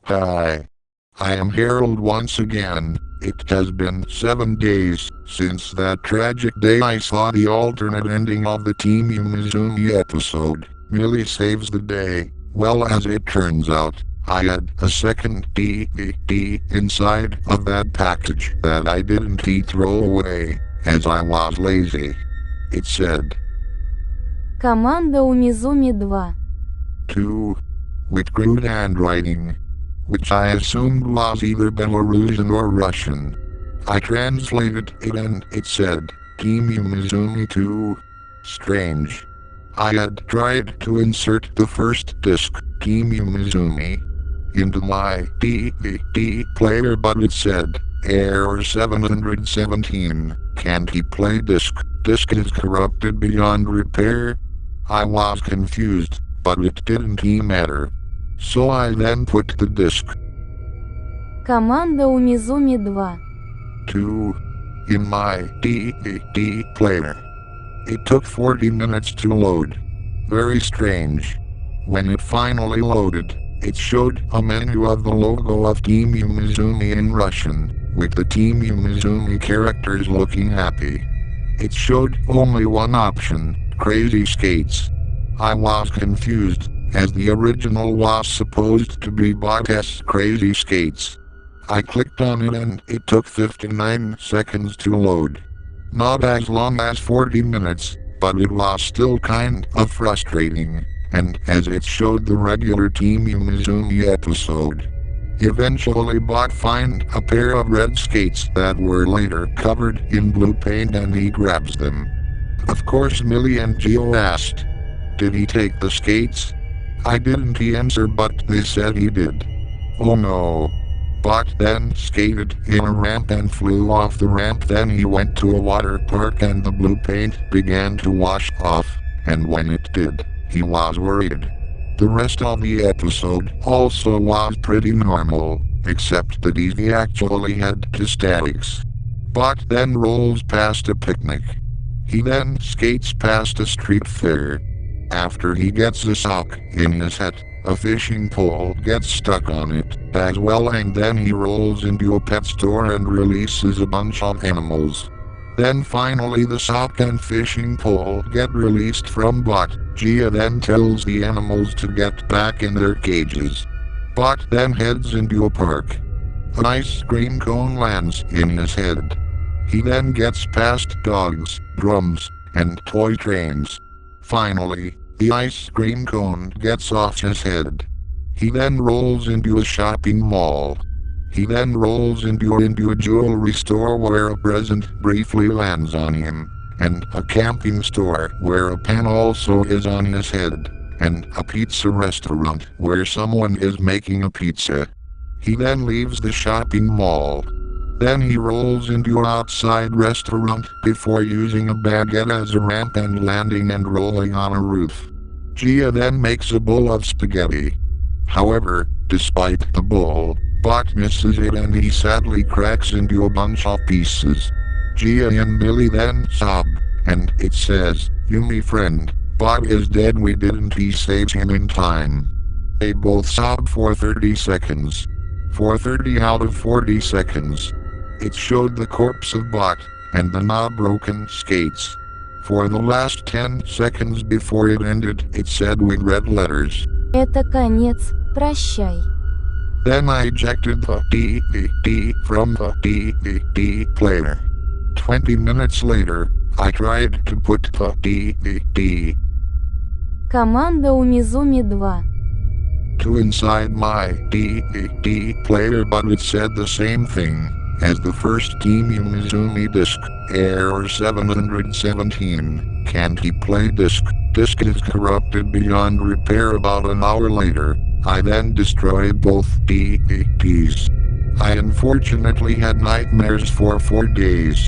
Hi. I am Harold once again. It has been 7 days since that tragic day I saw the alternate ending of the Team Umizoomi episode. Millie saves the day. Well, as it turns out, I had a second DVD inside of that package that I didn't throw away, as I was lazy. It said, Команда Умизуми 2. 2. With crude handwriting, which I assumed was either Belarusian or Russian. I translated it and it said, Team Umizoomi 2. Strange. I had tried to insert the first disc, Team Umizoomi, into my DVD player, but it said, Error 717, can't he play disc? Disc is corrupted beyond repair. I was confused, but it didn't matter. So I then put the disc Команда Умизуми 2. 2 in my DVD player. It took 40 minutes to load. Very strange. When it finally loaded, it showed a menu of the logo of Team Umizoomi in Russian, with the Team Umizoomi characters looking happy. It showed only one option, Crazy Skates. I was confused, as the original was supposed to be Bot's Crazy Skates. I clicked on it and it took 59 seconds to load. Not as long as 40 minutes, but it was still kind of frustrating, and as it showed the regular Team Umizoomi episode. Eventually Bot find a pair of red skates that were later covered in blue paint and he grabs them. Of course Millie and Gio asked, did he take the skates? I didn't answer, but they said he did. Oh no. Bot then skated in a ramp and flew off the ramp. Then he went to a water park and the blue paint began to wash off, and when it did, he was worried. The rest of the episode also was pretty normal, except that he actually had statics. Bot then rolls past a picnic. He then skates past a street fair. After he gets a sock in his hat, a fishing pole gets stuck on it as well, and then he rolls into a pet store and releases a bunch of animals. Then finally the sock and fishing pole get released from Bot. Gia then tells the animals to get back in their cages. Bot then heads into a park. An ice cream cone lands in his head. He then gets past dogs, drums, and toy trains. Finally, the ice cream cone gets off his head. He then rolls into a shopping mall. He then rolls into a jewelry store where a present briefly lands on him, and a camping store where a pen also is on his head, and a pizza restaurant where someone is making a pizza. He then leaves the shopping mall. Then he rolls into an outside restaurant before using a baguette as a ramp and landing and rolling on a roof. Gia then makes a bowl of spaghetti. However, despite the bowl, Bot misses it and he sadly cracks into a bunch of pieces. Gia and Billy then sob, and it says, Yumi friend, Bot is dead, we didn't save him in time. They both sob for 30 seconds. For 30 out of 40 seconds. It showed the corpse of Bot, and the now broken skates. For the last 10 seconds before it ended, it said with red letters, Это конец, прощай. Then I ejected the DVD from the DVD player. 20 minutes later, I tried to put the DVD Команда Умизуми 2. to inside my DVD player, but it said the same thing as the first Team Umizoomi disc, Error 717, can't he play disc? Disc is corrupted beyond repair. About an hour later, I then destroyed both DVDs. I unfortunately had nightmares for 4 days.